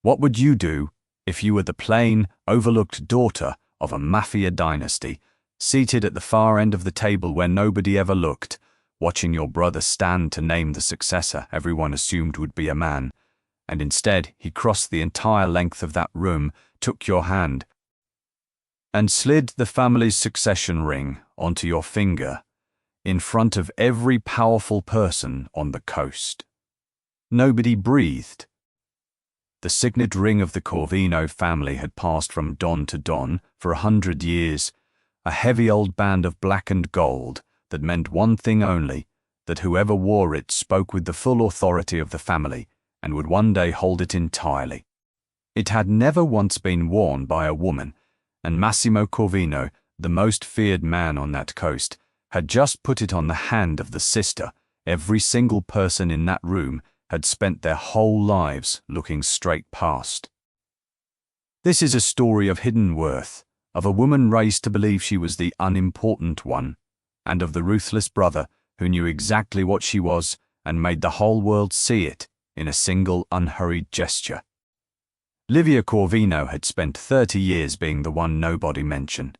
What would you do if you were the plain, overlooked daughter of a Mafia dynasty, seated at the far end of the table where nobody ever looked, watching your brother stand to name the successor everyone assumed would be a man, and instead he crossed the entire length of that room, took your hand, and slid the family's succession ring onto your finger in front of every powerful person on the coast? Nobody breathed. The signet ring of the Corvino family had passed from don to don for 100 years, a heavy old band of blackened gold that meant one thing only, that whoever wore it spoke with the full authority of the family and would one day hold it entirely. It had never once been worn by a woman, and Massimo Corvino, the most feared man on that coast, had just put it on the hand of the sister every single person in that room had spent their whole lives looking straight past. This is a story of hidden worth, of a woman raised to believe she was the unimportant one, and of the ruthless brother who knew exactly what she was and made the whole world see it in a single unhurried gesture. Livia Corvino had spent 30 years being the one nobody mentioned.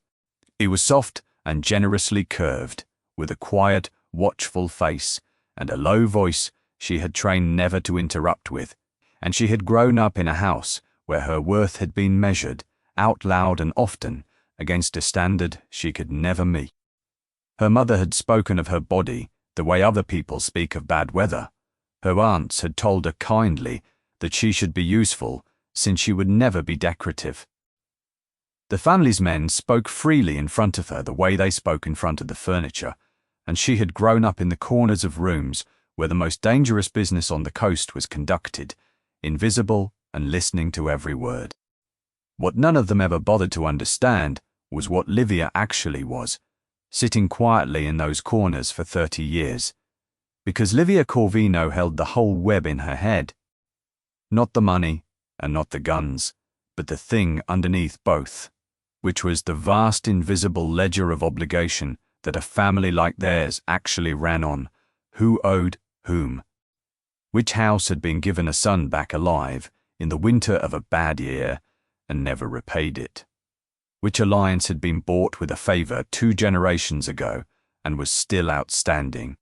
He was soft and generously curved, with a quiet, watchful face and a low voice she had trained never to interrupt with, and she had grown up in a house where her worth had been measured, out loud and often, against a standard she could never meet. Her mother had spoken of her body the way other people speak of bad weather. Her aunts had told her kindly that she should be useful, since she would never be decorative. The family's men spoke freely in front of her the way they spoke in front of the furniture, and she had grown up in the corners of rooms where the most dangerous business on the coast was conducted, invisible and listening to every word. What none of them ever bothered to understand was what Livia actually was, sitting quietly in those corners for 30 years, because Livia Corvino held the whole web in her head. Not the money and not the guns, but the thing underneath both, which was the vast invisible ledger of obligation that a family like theirs actually ran on. Who owed whom? Which house had been given a son back alive in the winter of a bad year and never repaid it? Which alliance had been bought with a favor 2 generations ago and was still outstanding?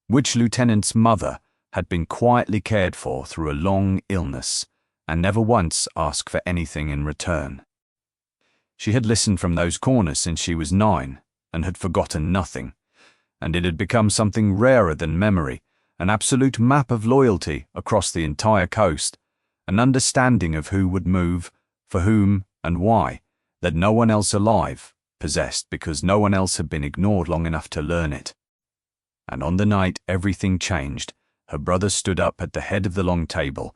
Which lieutenant's mother had been quietly cared for through a long illness and never once asked for anything in return? She had listened from those corners since she was 9 and had forgotten nothing, and it had become something rarer than memory, an absolute map of loyalty across the entire coast, an understanding of who would move, for whom and why, that no one else alive possessed because no one else had been ignored long enough to learn it. And on the night everything changed, her brother stood up at the head of the long table,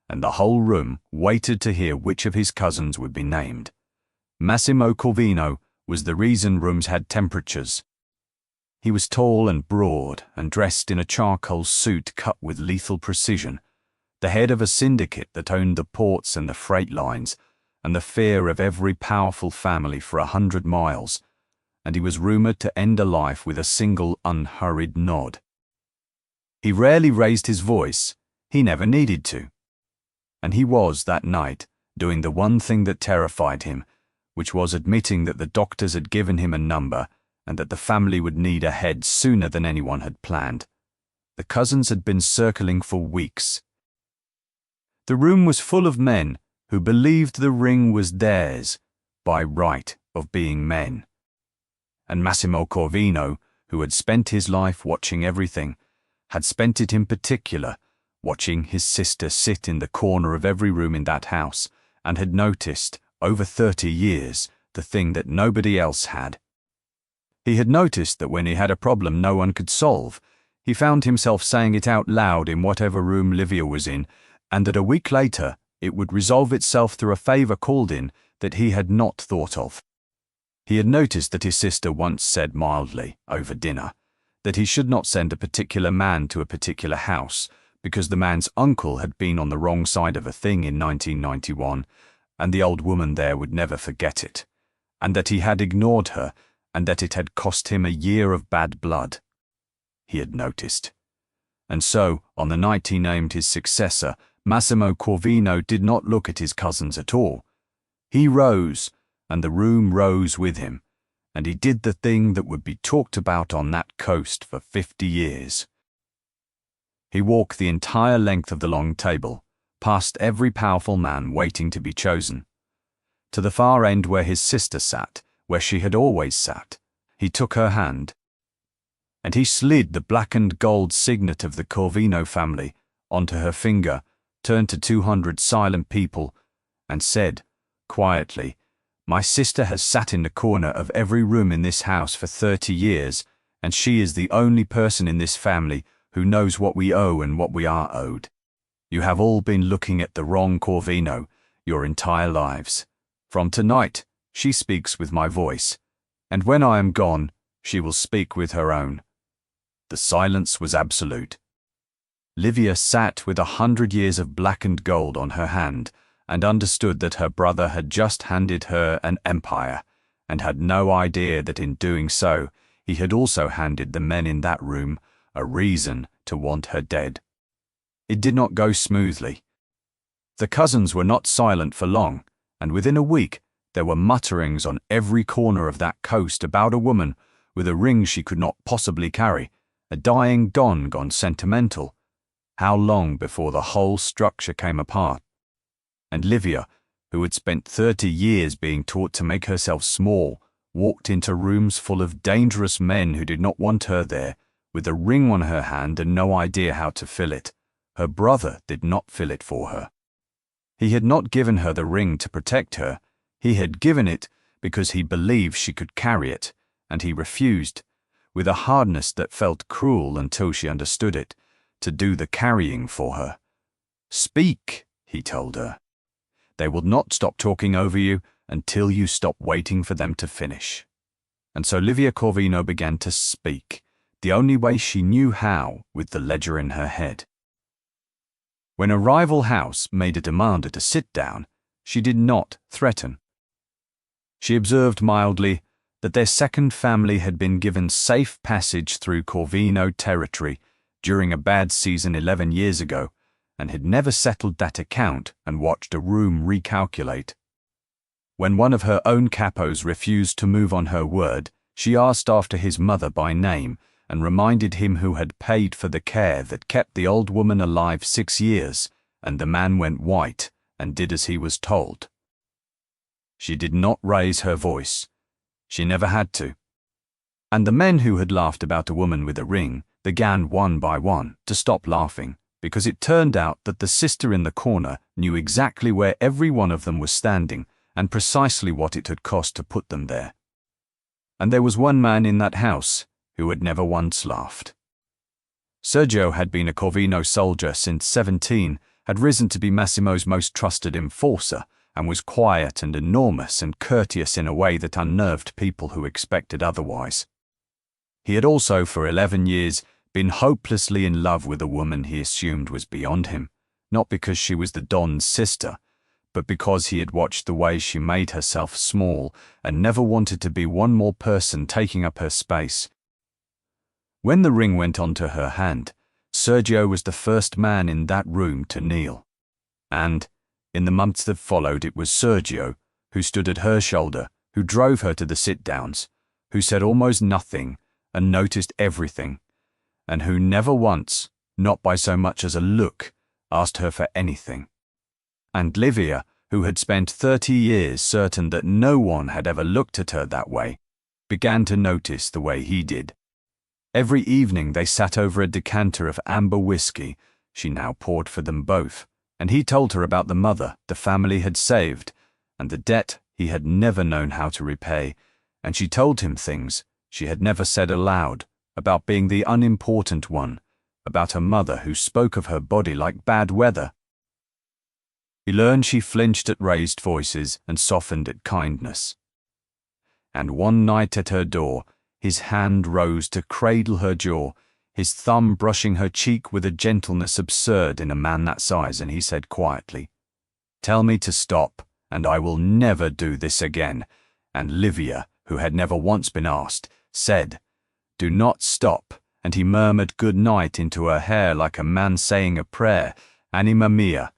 and the whole room waited to hear which of his cousins would be named. Massimo Corvino was the reason rooms had temperatures. He was tall and broad and dressed in a charcoal suit cut with lethal precision, the head of a syndicate that owned the ports and the freight lines, and the fear of every powerful family for 100 miles, and he was rumored to end a life with a single unhurried nod. He rarely raised his voice, he never needed to. And he was, that night, doing the one thing that terrified him, which was admitting that the doctors had given him a number and that the family would need a head sooner than anyone had planned. The cousins had been circling for weeks. The room was full of men who believed the ring was theirs by right of being men. And Massimo Corvino, who had spent his life watching everything, had spent it in particular watching his sister sit in the corner of every room in that house, and had noticed, over 30 years, the thing that nobody else had. He had noticed that when he had a problem no one could solve, he found himself saying it out loud in whatever room Livia was in, and that a week later it would resolve itself through a favor called in that he had not thought of. He had noticed that his sister once said mildly, over dinner, that he should not send a particular man to a particular house because the man's uncle had been on the wrong side of a thing in 1991, and the old woman there would never forget it, and that he had ignored her, and that it had cost him a year of bad blood. He had noticed. And so, on the night he named his successor, Massimo Corvino did not look at his cousins at all. He rose, and the room rose with him, and he did the thing that would be talked about on that coast for 50 years. He walked the entire length of the long table, past every powerful man waiting to be chosen. To the far end where his sister sat, where she had always sat, he took her hand, and he slid the blackened gold signet of the Corvino family onto her finger, turned to 200 silent people, and said, quietly, "My sister has sat in the corner of every room in this house for 30 years, and she is the only person in this family who knows what we owe and what we are owed. You have all been looking at the wrong Corvino your entire lives. From tonight, she speaks with my voice, and when I am gone, she will speak with her own." The silence was absolute. Livia sat with 100 years of blackened gold on her hand and understood that her brother had just handed her an empire, and had no idea that in doing so, he had also handed the men in that room a reason to want her dead. It did not go smoothly. The cousins were not silent for long, and within a week there were mutterings on every corner of that coast about a woman with a ring she could not possibly carry, a dying don gone sentimental. How long before the whole structure came apart? And Livia, who had spent 30 years being taught to make herself small, walked into rooms full of dangerous men who did not want her there, with a ring on her hand and no idea how to fill it. Her brother did not fill it for her. He had not given her the ring to protect her. He had given it because he believed she could carry it, and he refused, with a hardness that felt cruel until she understood it, to do the carrying for her. "Speak," he told her. "They will not stop talking over you until you stop waiting for them to finish." And so Livia Corvino began to speak, the only way she knew how, with the ledger in her head. When a rival house made a demand to sit down, she did not threaten. She observed mildly that their second family had been given safe passage through Corvino territory during a bad season 11 years ago, and had never settled that account and watched a room recalculate. When one of her own capos refused to move on her word, she asked after his mother by name and reminded him who had paid for the care that kept the old woman alive 6 years, and the man went white and did as he was told. She did not raise her voice. She never had to. And the men who had laughed about a woman with a ring began one by one to stop laughing, because it turned out that the sister in the corner knew exactly where every one of them was standing and precisely what it had cost to put them there. And there was one man in that house who had never once laughed. Sergio had been a Corvino soldier since 17, had risen to be Massimo's most trusted enforcer, and was quiet and enormous and courteous in a way that unnerved people who expected otherwise. He had also, for 11 years, been hopelessly in love with a woman he assumed was beyond him, not because she was the Don's sister, but because he had watched the way she made herself small and never wanted to be one more person taking up her space. When the ring went onto her hand, Sergio was the first man in that room to kneel. And, in the months that followed, it was Sergio who stood at her shoulder, who drove her to the sit-downs, who said almost nothing and noticed everything, and who never once, not by so much as a look, asked her for anything. And Livia, who had spent 30 years certain that no one had ever looked at her that way, began to notice the way he did. Every evening they sat over a decanter of amber whiskey. She now poured for them both, and he told her about the mother the family had saved, and the debt he had never known how to repay, and she told him things she had never said aloud, about being the unimportant one, about her mother who spoke of her body like bad weather. He learned she flinched at raised voices and softened at kindness. And one night at her door, his hand rose to cradle her jaw, his thumb brushing her cheek with a gentleness absurd in a man that size, and he said quietly, "Tell me to stop, and I will never do this again." And Livia, who had never once been asked, said, "Do not stop," and he murmured good night into her hair like a man saying a prayer, anima mia,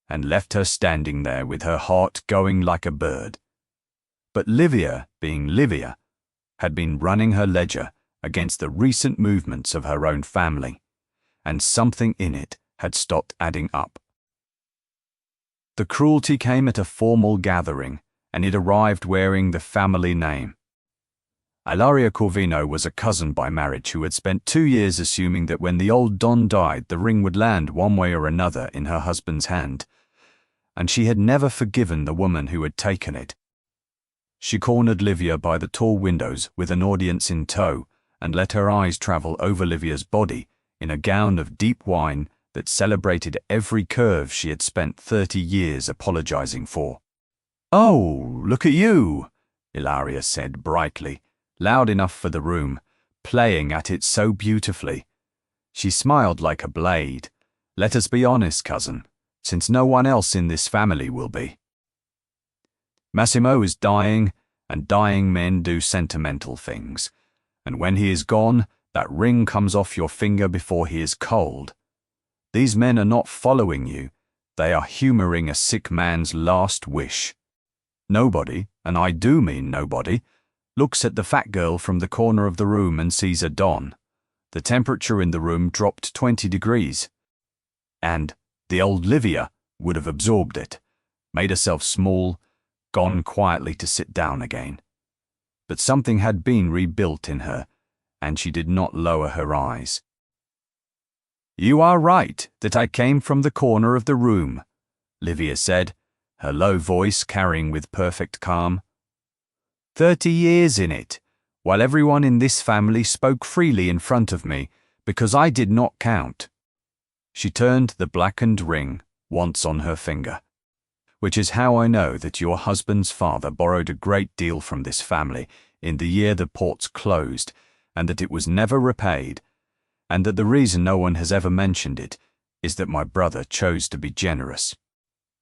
and left her standing there with her heart going like a bird. But Livia, being Livia, had been running her ledger against the recent movements of her own family, and something in it had stopped adding up. The cruelty came at a formal gathering, and it arrived wearing the family name. Ilaria Corvino was a cousin by marriage who had spent 2 years assuming that when the old Don died, the ring would land one way or another in her husband's hand, and she had never forgiven the woman who had taken it. She cornered Livia by the tall windows with an audience in tow and let her eyes travel over Livia's body in a gown of deep wine that celebrated every curve she had spent 30 years apologizing for. "Oh, look at you," Ilaria said brightly, loud enough for the room, playing at it so beautifully. She smiled like a blade. "Let us be honest, cousin, since no one else in this family will be. Massimo is dying, and dying men do sentimental things, and when he is gone, that ring comes off your finger before he is cold. These men are not following you, they are humoring a sick man's last wish. Nobody, and I do mean nobody, looks at the fat girl from the corner of the room and sees a Don. The temperature in the room dropped 20 degrees. And the old Livia would have absorbed it, made herself small, gone quietly to sit down again. But something had been rebuilt in her, and she did not lower her eyes. "You are right that I came from the corner of the room," Livia said, her low voice carrying with perfect calm. 30 years in it, while everyone in this family spoke freely in front of me, because I did not count." She turned the blackened ring once on her finger. "Which is how I know that your husband's father borrowed a great deal from this family in the year the ports closed, and that it was never repaid, and that the reason no one has ever mentioned it is that my brother chose to be generous.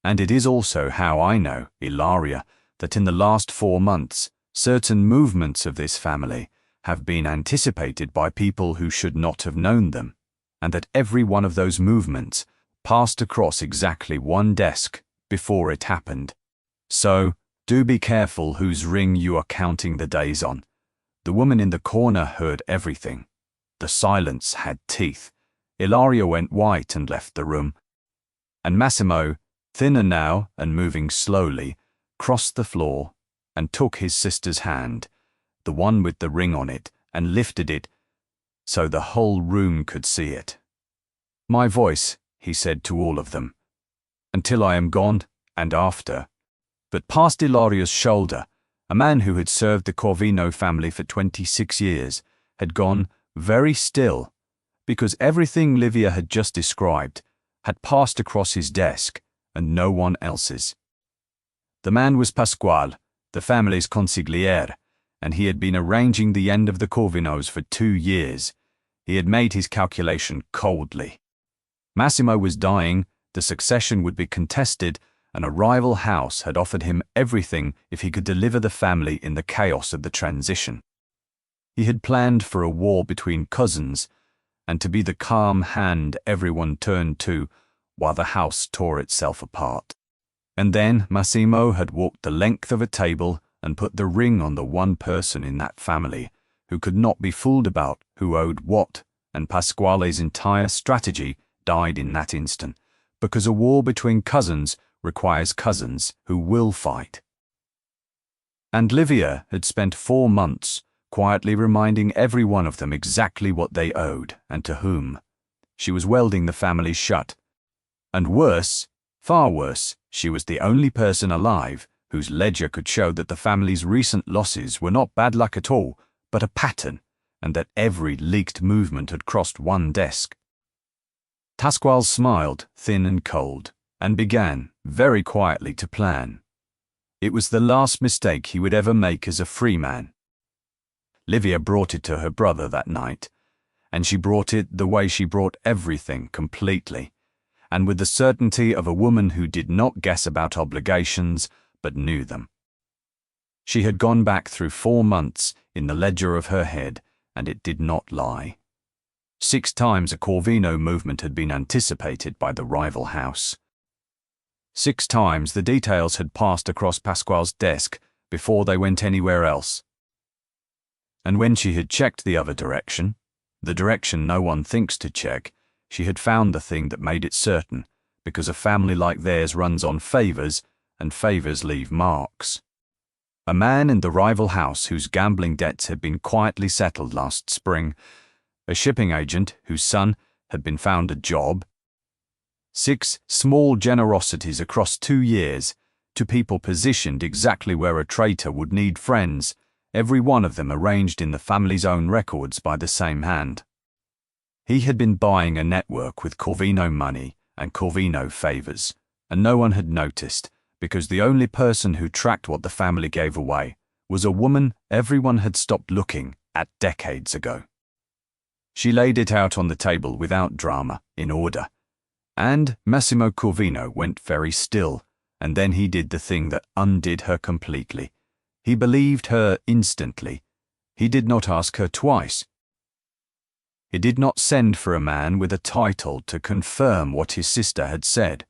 And it is also how I know, Ilaria, that in the last 4 months, certain movements of this family have been anticipated by people who should not have known them, and that every one of those movements passed across exactly one desk before it happened. So, do be careful whose ring you are counting the days on. The woman in the corner heard everything. The silence had teeth. Ilaria went white and left the room. And Massimo, thinner now and moving slowly, crossed the floor and took his sister's hand, the one with the ring on it, and lifted it so the whole room could see it. "My voice," he said to all of them, "until I am gone and after." But past Ilaria's shoulder, a man who had served the Corvino family for 26 years had gone very still, because everything Livia had just described had passed across his desk and no one else's. The man was Pasquale, the family's consigliere, and he had been arranging the end of the Corvinos for 2 years. He had made his calculation coldly. Massimo was dying, the succession would be contested, and a rival house had offered him everything if he could deliver the family in the chaos of the transition. He had planned for a war between cousins, and to be the calm hand everyone turned to while the house tore itself apart. And then Massimo had walked the length of a table and put the ring on the one person in that family who could not be fooled about who owed what, and Pasquale's entire strategy died in that instant, because a war between cousins requires cousins who will fight. And Livia had spent 4 months quietly reminding every one of them exactly what they owed and to whom. She was welding the family shut. And worse, far worse, she was the only person alive whose ledger could show that the family's recent losses were not bad luck at all, but a pattern, and that every leaked movement had crossed one desk. Pasquale smiled, thin and cold, and began, very quietly, to plan. It was the last mistake he would ever make as a free man. Livia brought it to her brother that night, and she brought it the way she brought everything, completely, and with the certainty of a woman who did not guess about obligations, but knew them. She had gone back through 4 months in the ledger of her head, and it did not lie. 6 times a Corvino movement had been anticipated by the rival house. 6 times the details had passed across Pasquale's desk before they went anywhere else. And when she had checked the other direction, the direction no one thinks to check, she had found the thing that made it certain, because a family like theirs runs on favors, and favors leave marks. A man in the rival house whose gambling debts had been quietly settled last spring, a shipping agent whose son had been found a job, 6 small generosities across 2 years to people positioned exactly where a traitor would need friends, every one of them arranged in the family's own records by the same hand. He had been buying a network with Corvino money and Corvino favors, and no one had noticed, because the only person who tracked what the family gave away was a woman everyone had stopped looking at decades ago. She laid it out on the table without drama, in order, and Massimo Corvino went very still, and then he did the thing that undid her completely. He believed her instantly. He did not ask her twice. He did not send for a man with a title to confirm what his sister had said.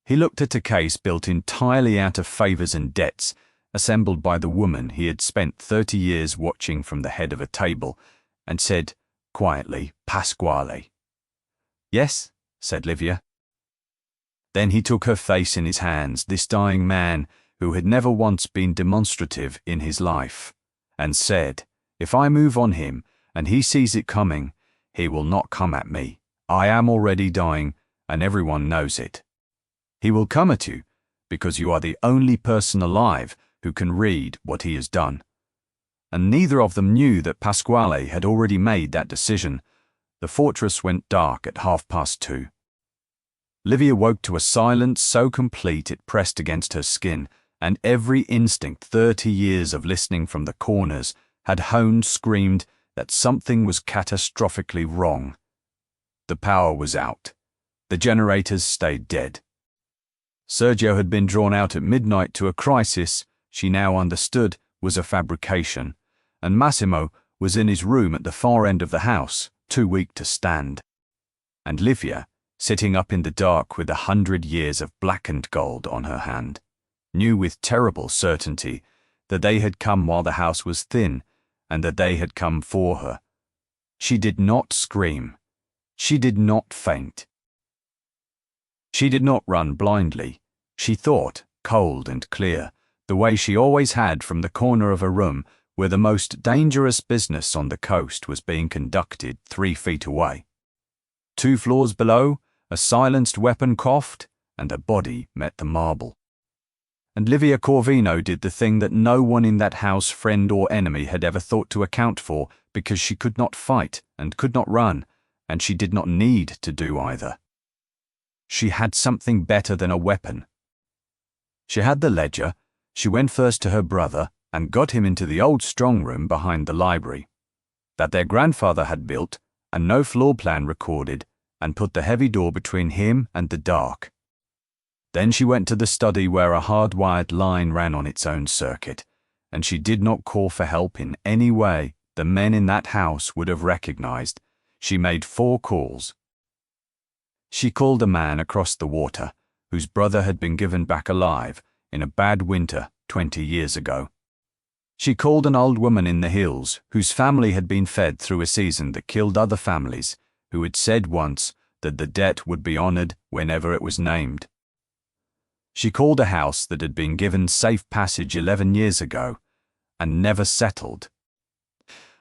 He looked at a case built entirely out of favors and debts, assembled by the woman he had spent 30 years watching from the head of a table, and said, quietly, Pasquale. Yes, said Livia. Then he took her face in his hands, this dying man who had never once been demonstrative in his life, and said, if I move on him, and he sees it coming, he will not come at me. I am already dying, and everyone knows it. He will come at you, because you are the only person alive who can read what he has done. And neither of them knew that Pasquale had already made that decision. The fortress went dark at 2:30. Livia woke to a silence so complete it pressed against her skin, and every instinct 30 years of listening from the corners had honed screamed that something was catastrophically wrong. The power was out. The generators stayed dead. Sergio had been drawn out at midnight to a crisis she now understood was a fabrication, and Massimo was in his room at the far end of the house, too weak to stand. And Livia, sitting up in the dark with 100 years of blackened gold on her hand, knew with terrible certainty that they had come while the house was thin, and that they had come for her. She did not scream. She did not faint. She did not run blindly. She thought, cold and clear, the way she always had from the corner of a room where the most dangerous business on the coast was being conducted 3 feet away. 2 floors below, a silenced weapon coughed, and a body met the marble. And Livia Corvino did the thing that no one in that house, friend or enemy, had ever thought to account for, because she could not fight and could not run, and she did not need to do either. She had something better than a weapon. She had the ledger. She went first to her brother and got him into the old strong room behind the library, that their grandfather had built, and no floor plan recorded, and put the heavy door between him and the dark. Then she went to the study where a hard-wired line ran on its own circuit, and she did not call for help in any way the men in that house would have recognized. She made 4 calls. She called a man across the water, whose brother had been given back alive in a bad winter 20 years ago. She called an old woman in the hills, whose family had been fed through a season that killed other families, who had said once that the debt would be honored whenever it was named. She called a house that had been given safe passage 11 years ago and never settled.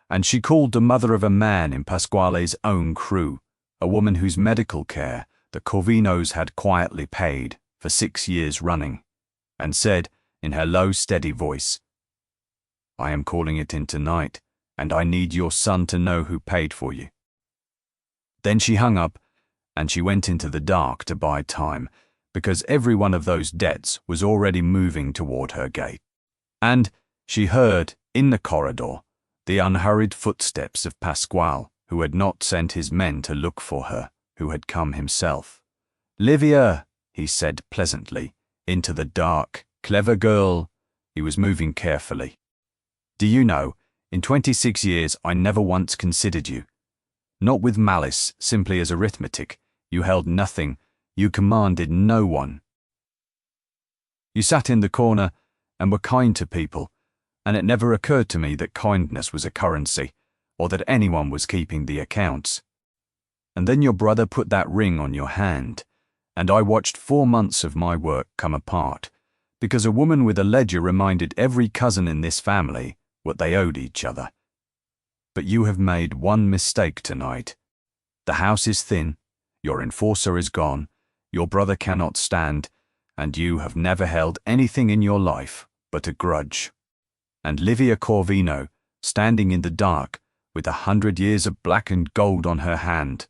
And she called the mother of a man in Pasquale's own crew, a woman whose medical care the Corvinos had quietly paid for 6 years running, and said in her low, steady voice, I am calling it in tonight, and I need your son to know who paid for you. Then she hung up, and she went into the dark to buy time, because every one of those debts was already moving toward her gate. And she heard, in the corridor, the unhurried footsteps of Pasquale, who had not sent his men to look for her, who had come himself. Livia, he said pleasantly, into the dark, clever girl. He was moving carefully. Do you know, in 26 years I never once considered you. Not with malice, simply as arithmetic. You held nothing. You commanded no one. You sat in the corner and were kind to people, and it never occurred to me that kindness was a currency, or that anyone was keeping the accounts. And then your brother put that ring on your hand, and I watched 4 months of my work come apart, because a woman with a ledger reminded every cousin in this family what they owed each other. But you have made one mistake tonight. The house is thin, your enforcer is gone, your brother cannot stand, and you have never held anything in your life but a grudge. And Livia Corvino, standing in the dark, with 100 years of black and gold on her hand,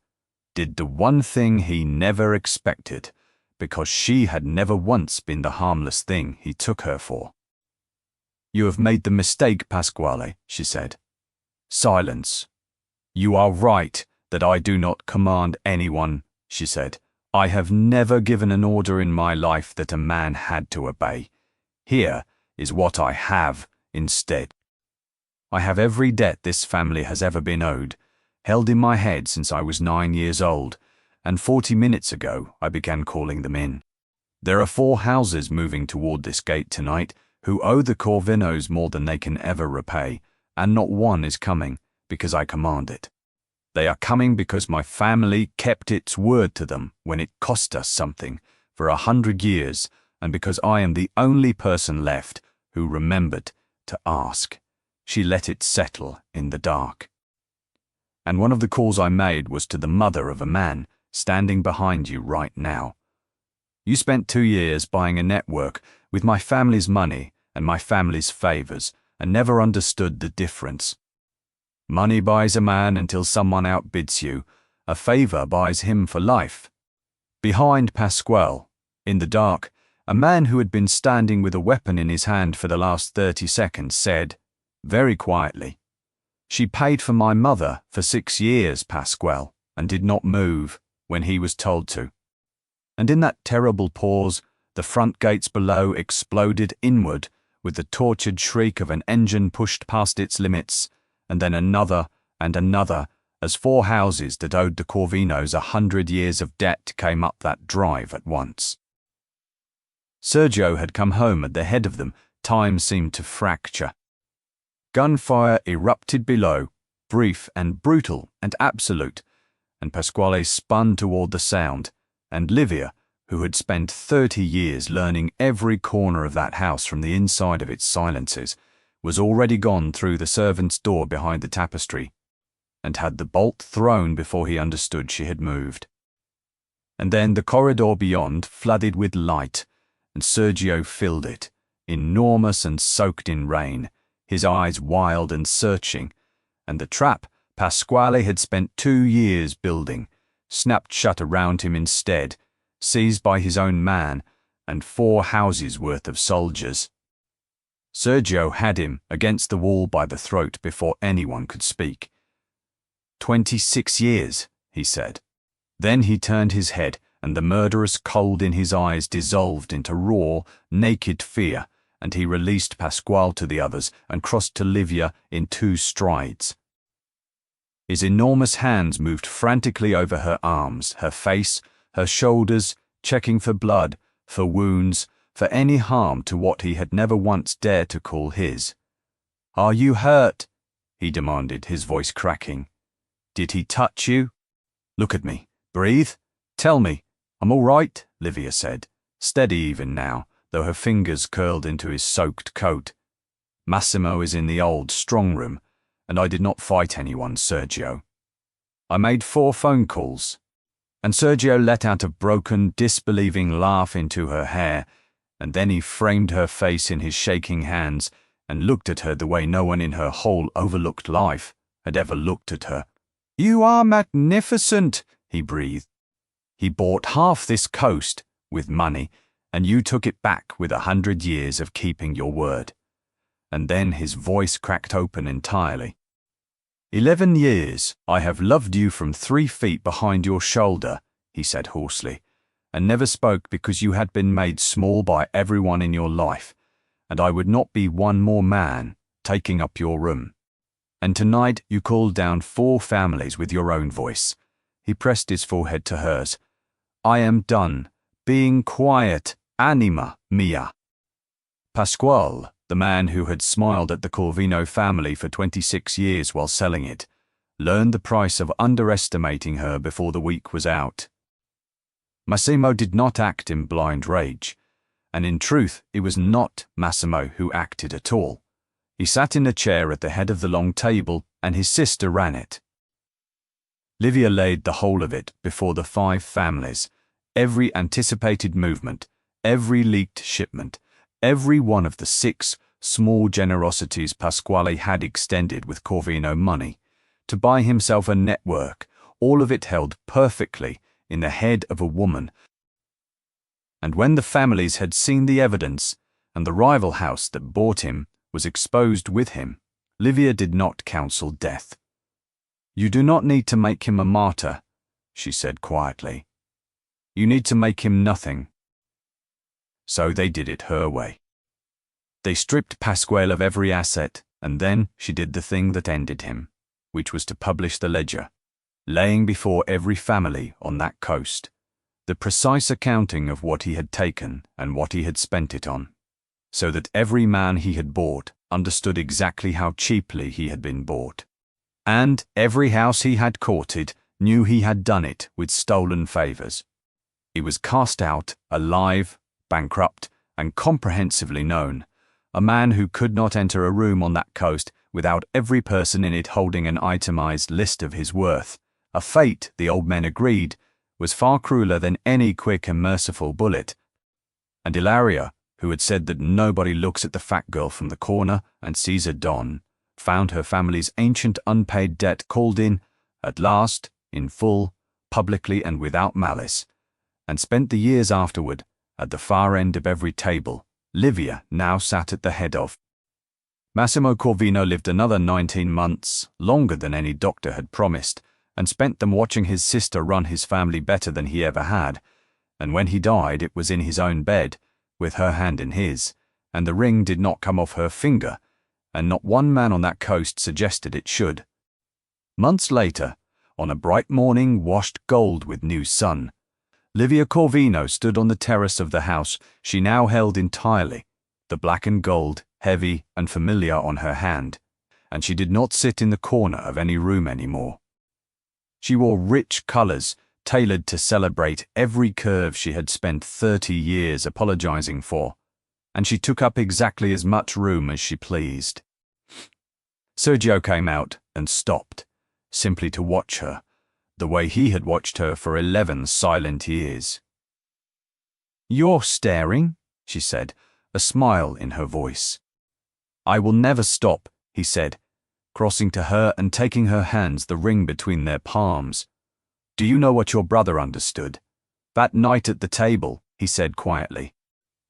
did the one thing he never expected, because she had never once been the harmless thing he took her for. You have made the mistake, Pasquale, she said. Silence. You are right that I do not command anyone, she said. I have never given an order in my life that a man had to obey. Here is what I have instead. I have every debt this family has ever been owed, held in my head since I was 9 years old, and 40 minutes ago I began calling them in. There are 4 houses moving toward this gate tonight who owe the Corvinos more than they can ever repay, and not one is coming because I command it. They are coming because my family kept its word to them when it cost us something for 100 years, and because I am the only person left who remembered to ask. She let it settle in the dark. And one of the calls I made was to the mother of a man standing behind you right now. You spent 2 years buying a network with my family's money and my family's favors, and never understood the difference. Money buys a man until someone outbids you. A favor buys him for life. Behind Pasquale, in the dark, a man who had been standing with a weapon in his hand for the last 30 seconds said, very quietly, "She paid for my mother for 6 years, Pasquale, and did not move when he was told to." And in that terrible pause, the front gates below exploded inward with the tortured shriek of an engine pushed past its limits, and then another and another, as 4 houses that owed the Corvinos 100 years of debt came up that drive at once. Sergio had come home at the head of them. Time seemed to fracture. Gunfire erupted below, brief and brutal and absolute, and Pasquale spun toward the sound, and Livia, who had spent 30 years learning every corner of that house from the inside of its silences, was already gone through the servant's door behind the tapestry, and had the bolt thrown before he understood she had moved. And then the corridor beyond flooded with light, and Sergio filled it, enormous and soaked in rain, his eyes wild and searching, and the trap Pasquale had spent 2 years building snapped shut around him instead, seized by his own man and 4 houses worth of soldiers. Sergio had him against the wall by the throat before anyone could speak. 26 years, he said. Then he turned his head, and the murderous cold in his eyes dissolved into raw, naked fear, and he released Pasquale to the others and crossed to Livia in 2 strides. His enormous hands moved frantically over her arms, her face, her shoulders, checking for blood, for wounds, for any harm to what he had never once dared to call his. "Are you hurt?" he demanded, his voice cracking. "Did he touch you? Look at me. Breathe. Tell me." "I'm all right," Livia said, steady even now, though her fingers curled into his soaked coat. "Massimo is in the old strong room, and I did not fight anyone, Sergio. I made 4 phone calls." And Sergio let out a broken, disbelieving laugh into her hair, and then he framed her face in his shaking hands and looked at her the way no one in her whole overlooked life had ever looked at her. "You are magnificent," he breathed. "He bought half this coast with money, and you took it back with 100 years of keeping your word." And then his voice cracked open entirely. 11 years I have loved you from 3 feet behind your shoulder," he said hoarsely, "and never spoke because you had been made small by everyone in your life, and I would not be one more man taking up your room. And tonight you called down 4 families with your own voice. He pressed his forehead to hers. I am done being quiet, anima mia. Pasquale, the man who had smiled at the Corvino family for 26 years while selling it, learned the price of underestimating her before the week was out. Massimo did not act in blind rage, and in truth it was not Massimo who acted at all. He sat in a chair at the head of the long table, and his sister ran it. Livia laid the whole of it before the 5 families, every anticipated movement, every leaked shipment, every one of the 6 small generosities Pasquale had extended with Corvino money, to buy himself a network, all of it held perfectly in the head of a woman. And when the families had seen the evidence, and the rival house that bought him was exposed with him, Livia did not counsel death. You do not need to make him a martyr, she said quietly. You need to make him nothing. So they did it her way. They stripped Pasquale of every asset, and then she did the thing that ended him, which was to publish the ledger, laying before every family on that coast the precise accounting of what he had taken and what he had spent it on, so that every man he had bought understood exactly how cheaply he had been bought, and every house he had courted knew he had done it with stolen favors. He was cast out, alive, bankrupt, and comprehensively known, a man who could not enter a room on that coast without every person in it holding an itemized list of his worth, a fate, the old men agreed, was far crueler than any quick and merciful bullet. And Ilaria, who had said that nobody looks at the fat girl from the corner and sees a don, found her family's ancient unpaid debt called in, at last, in full, publicly and without malice, and spent the years afterward, at the far end of every table, Livia now sat at the head of. Massimo Corvino lived another 19 months, longer than any doctor had promised, and spent them watching his sister run his family better than he ever had, and when he died it was in his own bed, with her hand in his, and the ring did not come off her finger, and not one man on that coast suggested it should. Months later, on a bright morning washed gold with new sun, Livia Corvino stood on the terrace of the house she now held entirely, the black and gold, heavy and familiar on her hand, and she did not sit in the corner of any room anymore. She wore rich colors, tailored to celebrate every curve she had spent 30 years apologizing for, and she took up exactly as much room as she pleased. Sergio came out and stopped, simply to watch her, the way he had watched her for 11 silent years. "You're staring," she said, a smile in her voice. "I will never stop," he said, crossing to her and taking her hands, the ring between their palms. "Do you know what your brother understood? That night at the table," he said quietly.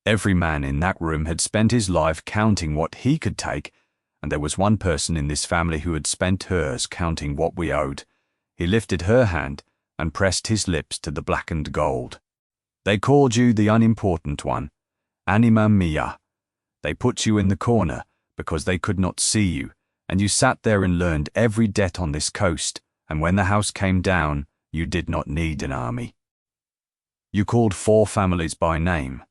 Every man in that room had spent his life counting what he could take, and there was one person in this family who had spent hers counting what we owed. He lifted her hand and pressed his lips to the blackened gold. "They called you the unimportant one, anima mia. They put you in the corner because they could not see you, and you sat there and learned every debt on this coast, and when the house came down, you did not need an army. You called 4 families by name,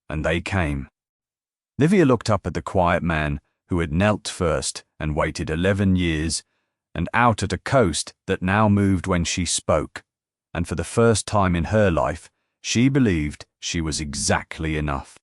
and they came." Livia looked up at the quiet man who had knelt first and waited 11 years, and out at a coast that now moved when she spoke, and for the first time in her life, she believed she was exactly enough.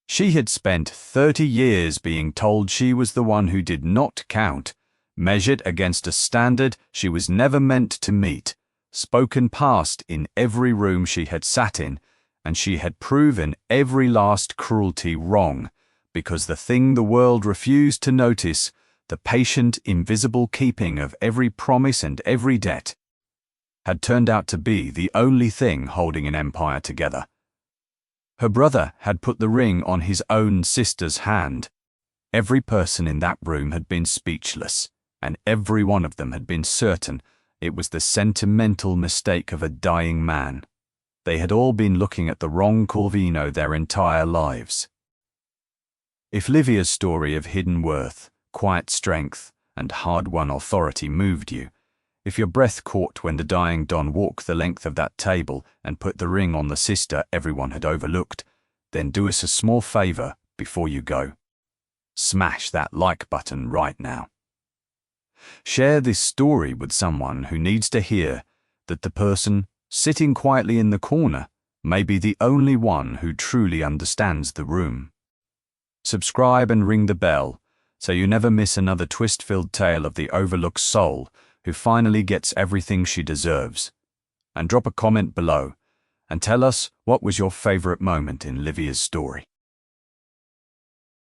She had spent 30 years being told she was the one who did not count, measured against a standard she was never meant to meet, spoken past in every room she had sat in, and she had proven every last cruelty wrong, because the thing the world refused to notice, the patient, invisible keeping of every promise and every debt, had turned out to be the only thing holding an empire together. Her brother had put the ring on his own sister's hand. Every person in that room had been speechless, and every one of them had been certain it was the sentimental mistake of a dying man. They had all been looking at the wrong Corvino their entire lives. If Livia's story of hidden worth, quiet strength, and hard-won authority moved you, if your breath caught when the dying Don walked the length of that table and put the ring on the sister everyone had overlooked, then do us a small favor before you go. Smash that like button right now. Share this story with someone who needs to hear that the person sitting quietly in the corner may be the only one who truly understands the room. Subscribe and ring the bell so you never miss another twist-filled tale of the overlooked soul who finally gets everything she deserves. And drop a comment below and tell us what was your favorite moment in Livia's story.